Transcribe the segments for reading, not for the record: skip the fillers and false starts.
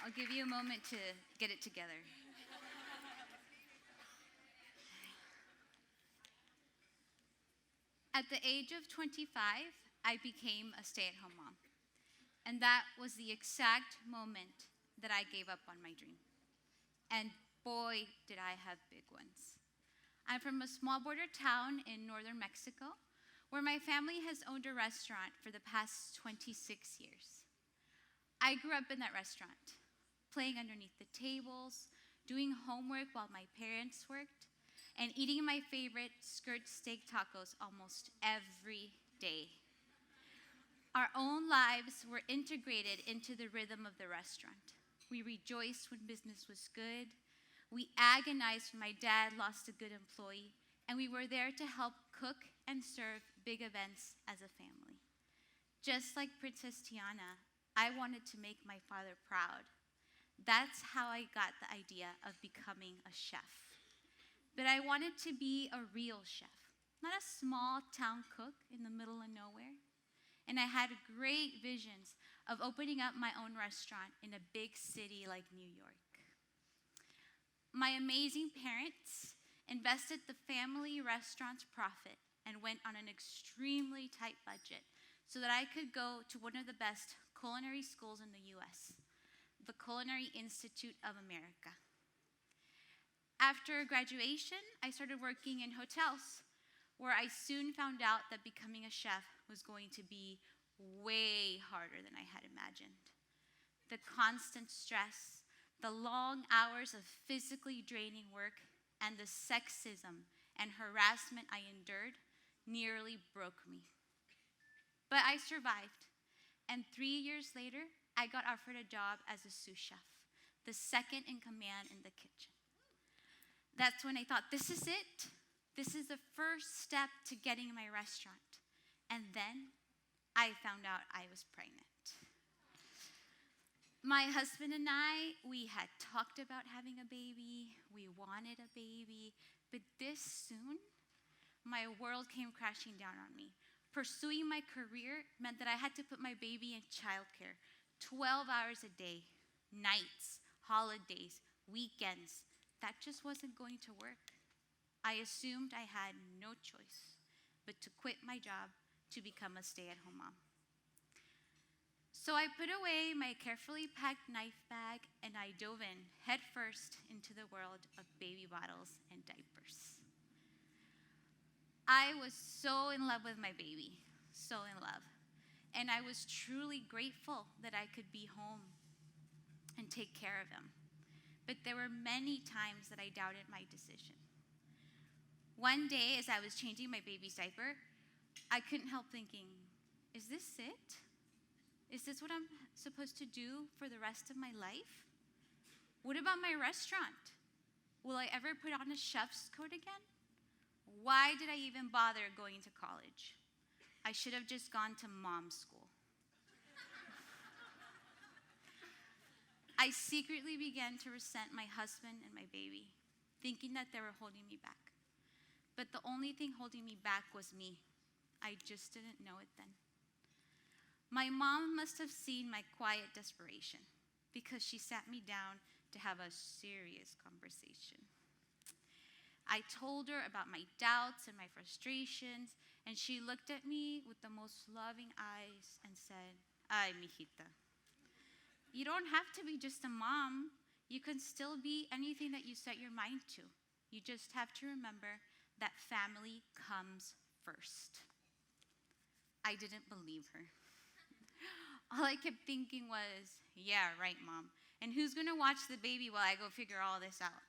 I'll give you a moment to get it together. At the age of 25, I became a stay-at-home mom. And that was the exact moment that I gave up on my dream. And boy, did I have big ones. I'm from a small border town in northern Mexico where my family has owned a restaurant for the past 26 years. I grew up in that restaurant, playing underneath the tables, doing homework while my parents worked, and eating my favorite skirt steak tacos almost every day. Our own lives were integrated into the rhythm of the restaurant. We rejoiced when business was good. We agonized when my dad lost a good employee, and we were there to help cook and serve big events as a family. Just like Princess Tiana, I wanted to make my father proud. That's how I got the idea of becoming a chef. But I wanted to be a real chef, not a small town cook in the middle of nowhere. And I had great visions of opening up my own restaurant in a big city like New York. My amazing parents invested the family restaurant's profit and went on an extremely tight budget so that I could go to one of the best culinary schools in the US, the Culinary Institute of America. After graduation, I started working in hotels, where I soon found out that becoming a chef was going to be way harder than I had imagined. The constant stress, the long hours of physically draining work, and the sexism and harassment I endured nearly broke me. But I survived, and 3 years later, I got offered a job as a sous chef, the second in command in the kitchen. That's when I thought, this is it. This is the first step to getting my restaurant. And then I found out I was pregnant. My husband and I, we had talked about having a baby. We wanted a baby. But this soon, my world came crashing down on me. Pursuing my career meant that I had to put my baby in childcare 12 hours a day, nights, holidays, weekends. That just wasn't going to work. I assumed I had no choice but to quit my job to become a stay-at-home mom. So I put away my carefully packed knife bag and I dove in headfirst into the world of baby bottles and diapers. I was so in love with my baby, so in love. And I was truly grateful that I could be home and take care of him. But there were many times that I doubted my decision. One day, as I was changing my baby's diaper, I couldn't help thinking, is this it? Is this what I'm supposed to do for the rest of my life? What about my restaurant? Will I ever put on a chef's coat again? Why did I even bother going to college? I should have just gone to mom school. I secretly began to resent my husband and my baby, thinking that they were holding me back. But the only thing holding me back was me. I just didn't know it then. My mom must have seen my quiet desperation because she sat me down to have a serious conversation. I told her about my doubts and my frustrations, and she looked at me with the most loving eyes and said, "Ay, mijita, you don't have to be just a mom. You can still be anything that you set your mind to. You just have to remember that family comes first." I didn't believe her. All I kept thinking was, yeah, right, Mom. And who's going to watch the baby while I go figure all this out?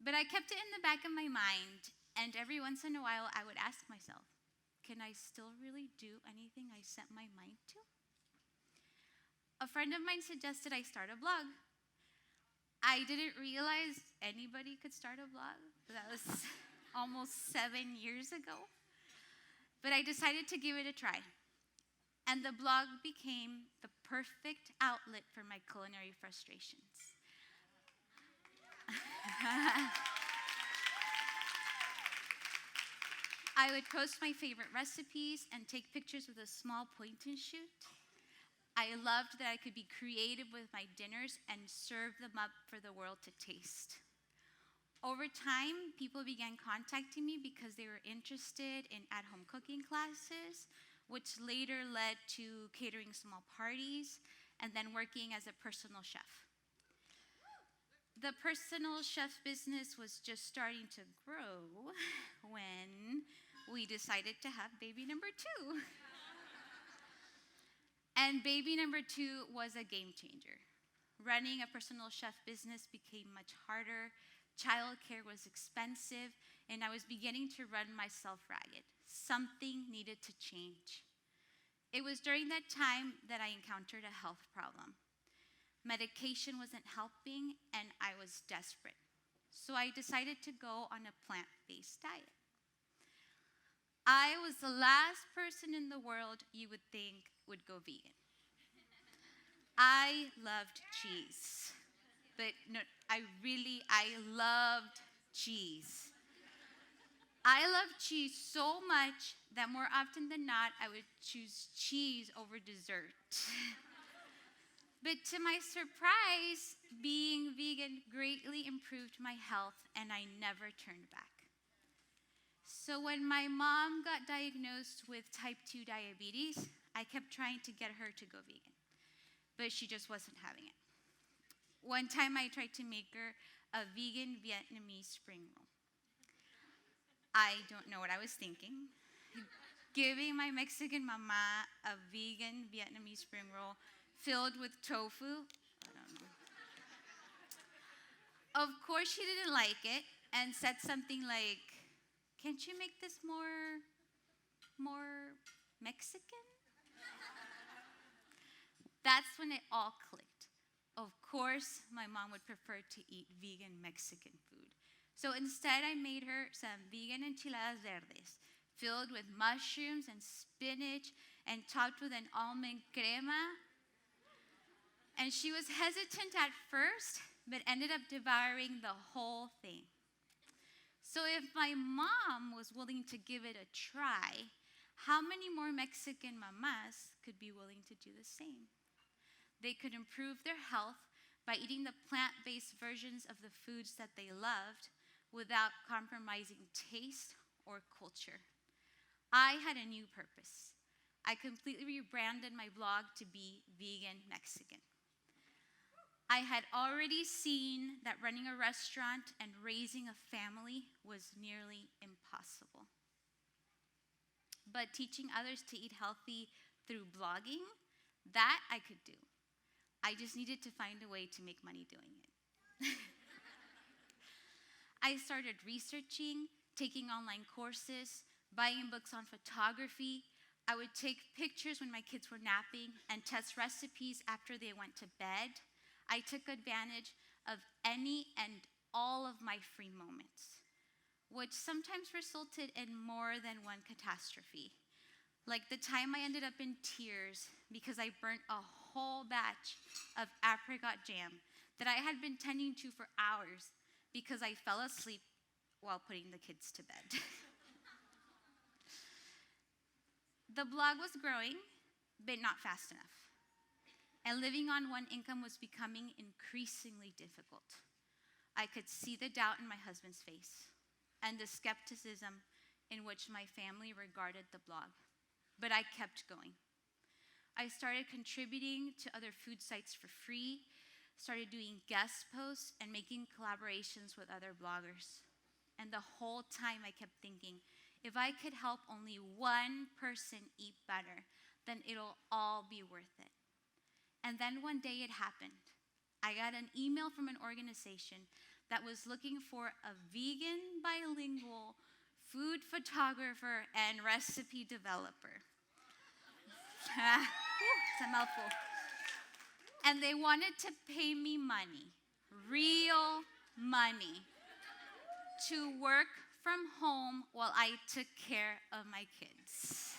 But I kept it in the back of my mind, and every once in a while I would ask myself, can I still really do anything I set my mind to? A friend of mine suggested I start a blog. I didn't realize anybody could start a blog. That was almost 7 years ago. But I decided to give it a try. And the blog became the perfect outlet for my culinary frustrations. I would post my favorite recipes and take pictures with a small point and shoot. I loved that I could be creative with my dinners and serve them up for the world to taste. Over time, people began contacting me because they were interested in at-home cooking classes, which later led to catering small parties and then working as a personal chef. The personal chef business was just starting to grow when we decided to have baby number 2. And baby number 2 was a game changer. Running a personal chef business became much harder. Childcare was expensive, and I was beginning to run myself ragged. Something needed to change. It was during that time that I encountered a health problem. Medication wasn't helping, and I was desperate. So I decided to go on a plant-based diet. I was the last person in the world you would think would go vegan. I loved cheese. But no, I loved cheese. I loved cheese so much that more often than not, I would choose cheese over dessert. But to my surprise, being vegan greatly improved my health, and I never turned back. So when my mom got diagnosed with type 2 diabetes, I kept trying to get her to go vegan, but she just wasn't having it. One time I tried to make her a vegan Vietnamese spring roll. I don't know what I was thinking. Giving my Mexican mama a vegan Vietnamese spring roll filled with tofu, I don't know. Of course she didn't like it and said something like, "Can't you make this more Mexican?" That's when it all clicked. Of course, my mom would prefer to eat vegan Mexican food. So instead, I made her some vegan enchiladas verdes, filled with mushrooms and spinach and topped with an almond crema. And she was hesitant at first, but ended up devouring the whole thing. So if my mom was willing to give it a try, how many more Mexican mamas could be willing to do the same? They could improve their health by eating the plant-based versions of the foods that they loved without compromising taste or culture. I had a new purpose. I completely rebranded my blog to be Vegan Mexican. I had already seen that running a restaurant and raising a family was nearly impossible. But teaching others to eat healthy through blogging, that I could do. I just needed to find a way to make money doing it. I started researching, taking online courses, buying books on photography. I would take pictures when my kids were napping and test recipes after they went to bed. I took advantage of any and all of my free moments, which sometimes resulted in more than one catastrophe. Like the time I ended up in tears because I burnt a whole batch of apricot jam that I had been tending to for hours because I fell asleep while putting the kids to bed. The blog was growing, but not fast enough. And living on one income was becoming increasingly difficult. I could see the doubt in my husband's face and the skepticism in which my family regarded the blog. But I kept going. I started contributing to other food sites for free, started doing guest posts and making collaborations with other bloggers. And the whole time I kept thinking, if I could help only one person eat better, then it'll all be worth it. And then one day it happened. I got an email from an organization that was looking for a vegan bilingual food photographer and recipe developer. It's a mouthful. And they wanted to pay me money, real money, to work from home while I took care of my kids.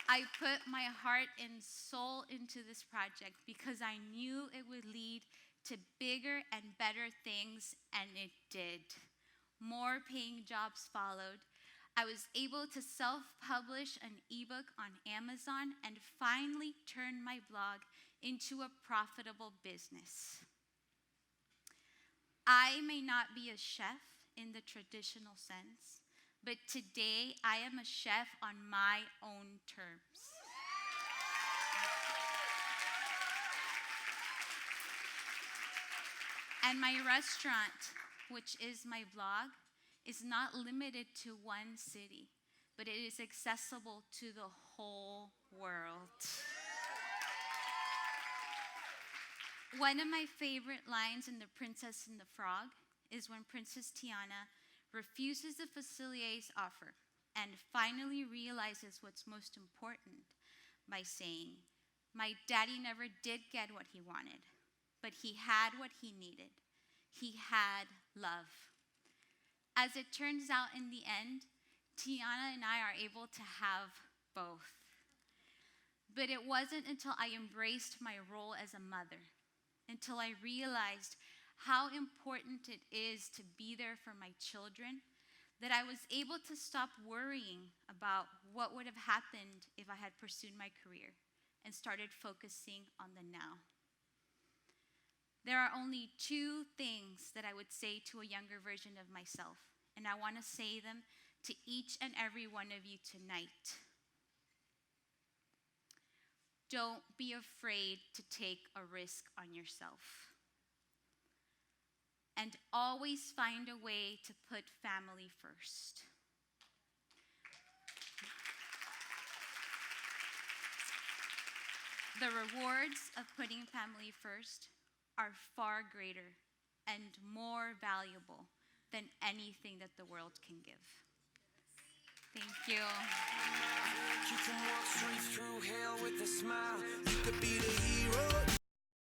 I put my heart and soul into this project because I knew it would lead to bigger and better things, and it did. More paying jobs followed. I was able to self-publish an ebook on Amazon and finally turn my blog into a profitable business. I may not be a chef in the traditional sense, but today I am a chef on my own terms. And my restaurant, which is my blog, is not limited to one city, but it is accessible to the whole world. One of my favorite lines in The Princess and the Frog is when Princess Tiana refuses the Facilier's offer and finally realizes what's most important by saying, "My daddy never did get what he wanted, but he had what he needed. He had love." As it turns out in the end, Tiana and I are able to have both. But it wasn't until I embraced my role as a mother, until I realized how important it is to be there for my children, that I was able to stop worrying about what would have happened if I had pursued my career and started focusing on the now. There are only 2 things that I would say to a younger version of myself, and I want to say them to each and every one of you tonight. Don't be afraid to take a risk on yourself. And always find a way to put family first. The rewards of putting family first are far greater and more valuable than anything that the world can give. Thank you. You can walk straight through hell with a smile.